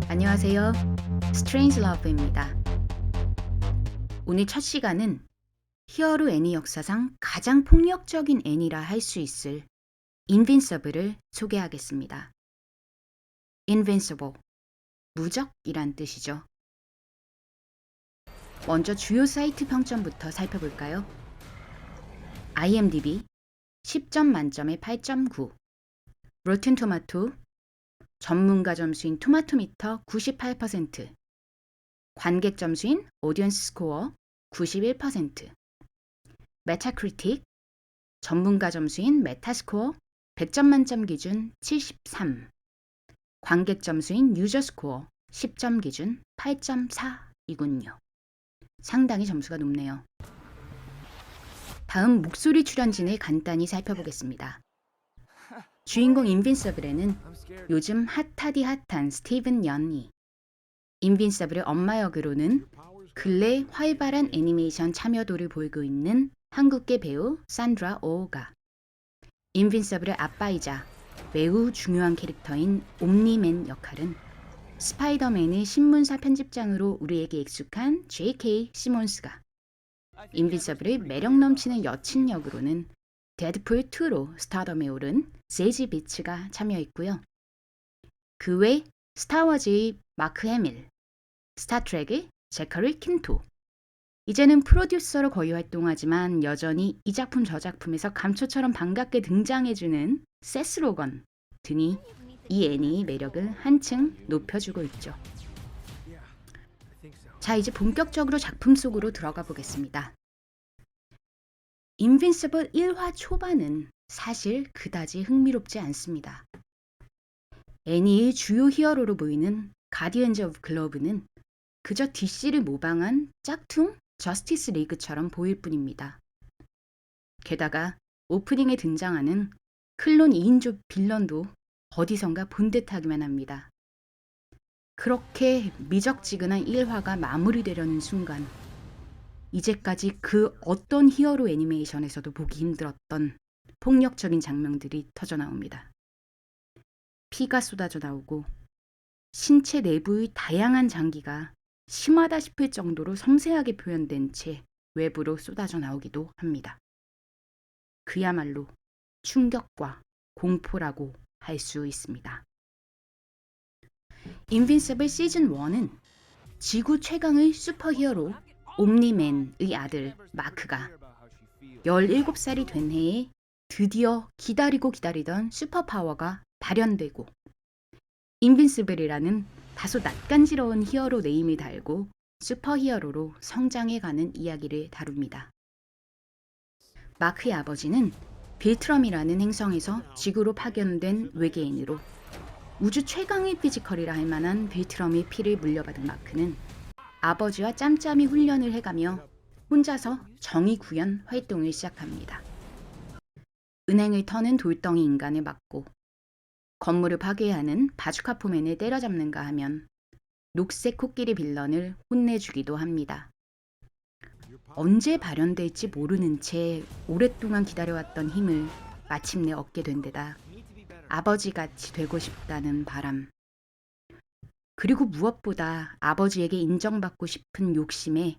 안녕하세요. 스트레인지 러브입니다. 오늘 첫 시간은 히어로 애니 역사상 가장 폭력적인 애니라 할 수 있을 인빈서블을 소개하겠습니다. Invincible, 무적이란 뜻이죠. 먼저 주요 사이트 평점부터 살펴볼까요? IMDb 10점 만점에 8.9, 로튼 토마토 전문가 점수인 토마토미터 98%, 관객 점수인 오디언스 스코어 91%, 메타크리틱 전문가 점수인 메타스코어 100점 만점 기준 73, 관객 점수인 유저 스코어 10점 기준 8.4이군요. 상당히 점수가 높네요. 다음 목소리 출연진을 간단히 살펴보겠습니다. 주인공 인빈서블에는 요즘 핫하디 핫한 스티븐 연이, 인빈서블의 엄마 역으로는 근래 활발한 애니메이션 참여도를 보이고 있는 한국계 배우 산드라 오가, 인빈서블의 아빠이자 매우 중요한 캐릭터인 옴니맨 역할은 스파이더맨의 신문사 편집장으로 우리에게 익숙한 J.K. 시몬스가, 인빈서블의 매력 넘치는 여친 역으로는 데드풀 2로 스타덤에 오른 세지 비츠가 참여했고요. 그 외 스타워즈의 마크 해밀, 스타트rek의 제커리 킨토, 이제는 프로듀서로 거의 활동하지만 여전히 이 작품 저 작품에서 감초처럼 반갑게 등장해주는 세스 로건 등이 이 애니의 매력을 한층 높여주고 있죠. 자, 이제 본격적으로 작품 속으로 들어가 보겠습니다. 인빈시블 1화 초반은 사실 그다지 흥미롭지 않습니다. 애니의 주요 히어로로 보이는 가디언즈 오브 글로브는 그저 DC를 모방한 짝퉁 저스티스 리그처럼 보일 뿐입니다. 게다가 오프닝에 등장하는 클론 2인조 빌런도 어디선가 본 듯하기만 합니다. 그렇게 미적지근한 1화가 마무리되려는 순간, 이제까지 그 어떤 히어로 애니메이션에서도 보기 힘들었던 폭력적인 장면들이 터져나옵니다. 피가 쏟아져 나오고 신체 내부의 다양한 장기가 심하다 싶을 정도로 섬세하게 표현된 채 외부로 쏟아져 나오기도 합니다. 그야말로 충격과 공포라고 할 수 있습니다. 인빈시블 시즌 1은 지구 최강의 슈퍼히어로 옴니맨의 아들 마크가 17살이 된 해에 드디어 기다리던 슈퍼파워가 발현되고 인빈시블이라는 다소 낯간지러운 히어로 네임을 달고 슈퍼히어로로 성장해가는 이야기를 다룹니다. 마크의 아버지는 빌트럼이라는 행성에서 지구로 파견된 외계인으로 우주 최강의 피지컬이라 할 만한 빌트럼의 피를 물려받은 마크는 아버지와 짬짬이 훈련을 해가며 혼자서 정의구현 활동을 시작합니다. 은행을 터는 돌덩이 인간을 막고 건물을 파괴하는 바주카포맨을 때려잡는가 하면 녹색 코끼리 빌런을 혼내주기도 합니다. 언제 발현될지 모르는 채 오랫동안 기다려왔던 힘을 마침내 얻게 된 데다 아버지같이 되고 싶다는 바람, 그리고 무엇보다 아버지에게 인정받고 싶은 욕심에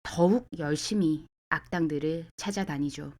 더욱 열심히 악당들을 찾아다니죠.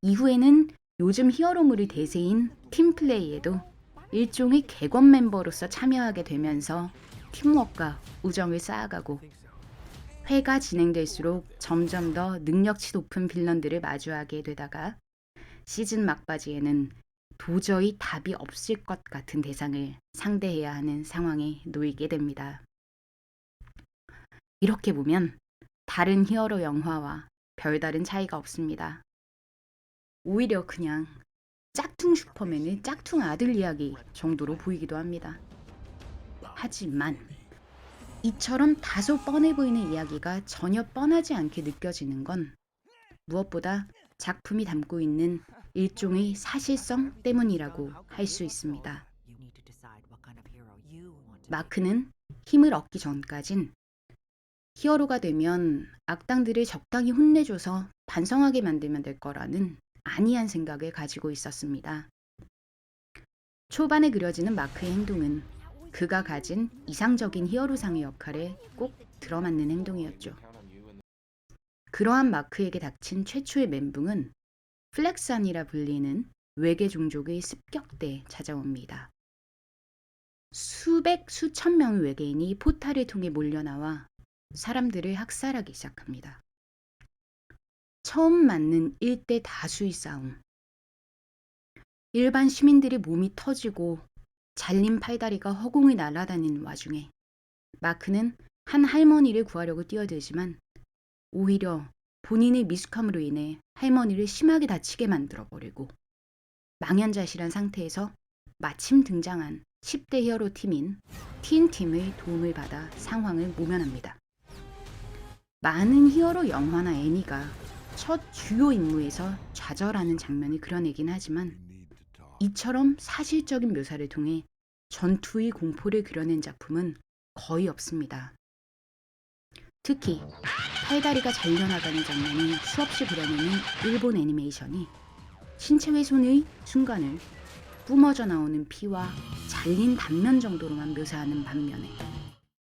이후에는 요즘 히어로물의 대세인 팀플레이에도 일종의 객원 멤버로서 참여하게 되면서 팀워크와 우정을 쌓아가고, 회가 진행될수록 점점 더 능력치 높은 빌런들을 마주하게 되다가 시즌 막바지에는 도저히 답이 없을 것 같은 대상을 상대해야 하는 상황에 놓이게 됩니다. 이렇게 보면 다른 히어로 영화와 별다른 차이가 없습니다. 오히려 그냥 짝퉁 슈퍼맨의 짝퉁 아들 이야기 정도로 보이기도 합니다. 하지만 이처럼 다소 뻔해 보이는 이야기가 전혀 뻔하지 않게 느껴지는 건 무엇보다 작품이 담고 있는 일종의 사실성 때문이라고 할 수 있습니다. 마크는 힘을 얻기 전까진 히어로가 되면 악당들을 적당히 혼내줘서 반성하게 만들면 될 거라는 안이한 생각을 가지고 있었습니다. 초반에 그려지는 마크의 행동은 그가 가진 이상적인 히어로상의 역할에 꼭 들어맞는 행동이었죠. 그러한 마크에게 닥친 최초의 멘붕은 플렉산이라 불리는 외계 종족의 습격대에 찾아옵니다. 수천 명의 외계인이 포탈을 통해 몰려나와 사람들을 학살하기 시작합니다. 처음 맞는 1대 다수의 싸움. 일반 시민들의 몸이 터지고 잘린 팔다리가 허공을 날아다니는 와중에 마크는 한 할머니를 구하려고 뛰어들지만 오히려 본인의 미숙함으로 인해 할머니를 심하게 다치게 만들어버리고 망연자실한 상태에서 마침 등장한 10대 히어로 팀인 TN팀의 도움을 받아 상황을 모면합니다. 많은 히어로 영화나 애니가 첫 주요 임무에서 좌절하는 장면을 그려내긴 하지만 이처럼 사실적인 묘사를 통해 전투의 공포를 그려낸 작품은 거의 없습니다. 특히 팔다리가 잘려나가는 장면이 수없이 그려내는 일본 애니메이션이 신체 훼손의 순간을 뿜어져 나오는 피와 잘린 단면 정도로만 묘사하는 반면에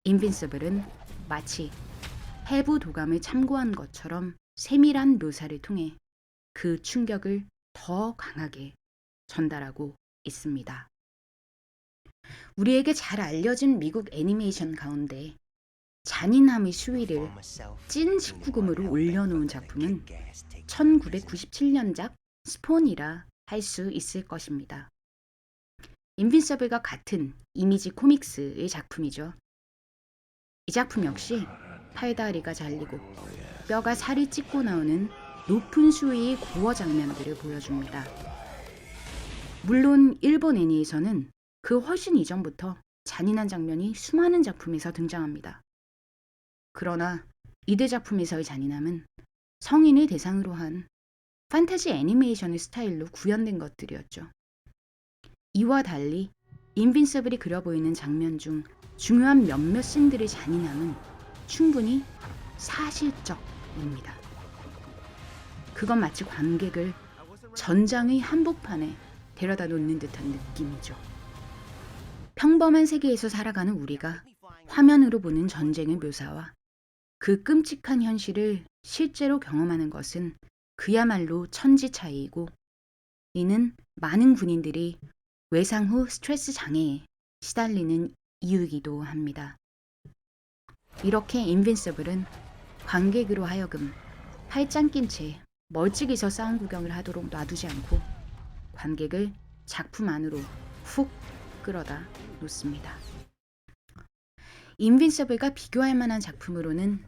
인빈서블은 마치 해부 도감을 참고한 것처럼 세밀한 묘사를 통해 그 충격을 더 강하게 전달하고 있습니다. 우리에게 잘 알려진 미국 애니메이션 가운데 잔인함의 수위를 찐 19금으로 올려놓은 작품은 1997년작 스폰이라 할 수 있을 것입니다. 인빈서블과 같은 이미지 코믹스의 작품이죠. 이 작품 역시 팔다리가 잘리고 뼈가 살이 찢고 나오는 높은 수위의 고어 장면들을 보여줍니다. 물론 일본 애니에서는 그 훨씬 이전부터 잔인한 장면이 수많은 작품에서 등장합니다. 그러나 이들 작품에서의 잔인함은 성인을 대상으로 한 판타지 애니메이션의 스타일로 구현된 것들이었죠. 이와 달리 인빈서블이 그려 보이는 장면 중 중요한 몇몇 씬들의 잔인함은 충분히 사실적입니다. 그건 마치 관객을 전장의 한복판에 데려다 놓는 듯한 느낌이죠. 평범한 세계에서 살아가는 우리가 화면으로 보는 전쟁의 묘사와 그 끔찍한 현실을 실제로 경험하는 것은 그야말로 천지 차이이고 이는 많은 군인들이 외상 후 스트레스 장애에 시달리는 이유이기도 합니다. 이렇게 인빈서블은 관객으로 하여금 팔짱 낀 채 멀찍이서 싸움 구경을 하도록 놔두지 않고 관객을 작품 안으로 훅 끌어다 놓습니다. 인빈서블과 비교할 만한 작품으로는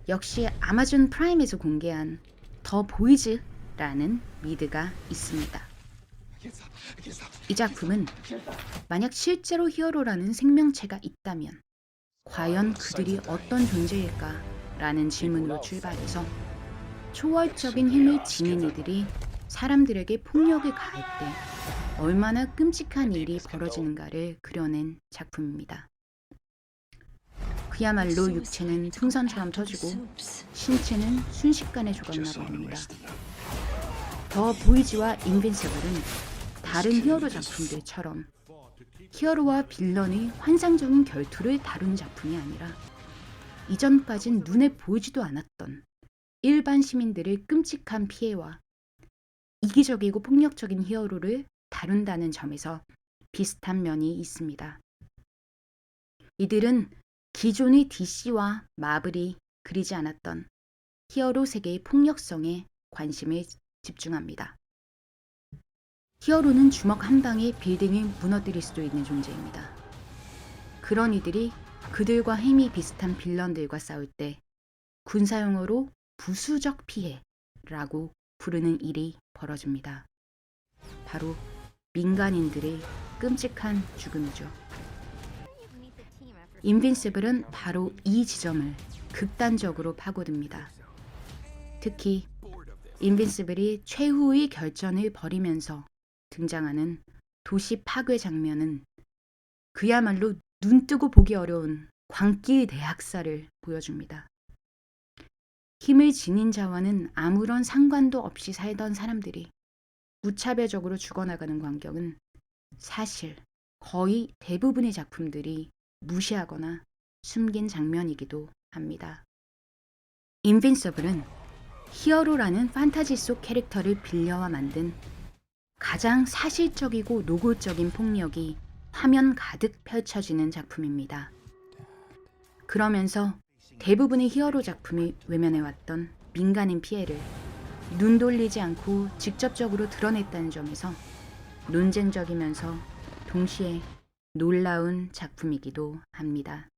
역시 아마존 프라임에서 공개한 더 보이즈라는 미드가 있습니다. 이 작품은 만약 실제로 히어로라는 생명체가 있다면 과연 그들이 어떤 존재일까라는 질문으로 출발해서 초월적인 힘을 지닌 이들이 사람들에게 폭력을 가할 때 얼마나 끔찍한 일이 벌어지는가를 그려낸 작품입니다. 그야말로 육체는 풍선처럼 터지고 신체는 순식간에 조각나버립니다. 더 보이즈와 인빈서블은 다른 히어로 작품들처럼 히어로와 빌런의 환상적인 결투를 다룬 작품이 아니라 이전까진 눈에 보이지도 않았던 일반 시민들의 끔찍한 피해와 이기적이고 폭력적인 히어로를 다룬다는 점에서 비슷한 면이 있습니다. 이들은 기존의 DC와 마블이 그리지 않았던 히어로 세계의 폭력성에 관심을 집중합니다. 히어로는 주먹 한 방에 빌딩을 무너뜨릴 수도 있는 존재입니다. 그런 이들이 그들과 힘이 비슷한 빌런들과 싸울 때 군사용어로 부수적 피해라고 부르는 일이 벌어집니다. 바로 민간인들의 끔찍한 죽음이죠. 인빈시블은 바로 이 지점을 극단적으로 파고듭니다. 특히 인빈시블이 최후의 결전을 벌이면서 등장하는 도시 파괴 장면은 그야말로 눈뜨고 보기 어려운 광기 대학살을 보여줍니다. 힘을 지닌 자와는 아무런 상관도 없이 살던 사람들이 무차별적으로 죽어나가는 광경은 사실 거의 대부분의 작품들이 무시하거나 숨긴 장면이기도 합니다. 인빈서블은 히어로라는 판타지 속 캐릭터를 빌려와 만든 가장 사실적이고 노골적인 폭력이 화면 가득 펼쳐지는 작품입니다. 그러면서 대부분의 히어로 작품이 외면해왔던 민간인 피해를 눈 돌리지 않고 직접적으로 드러냈다는 점에서 논쟁적이면서 동시에 놀라운 작품이기도 합니다.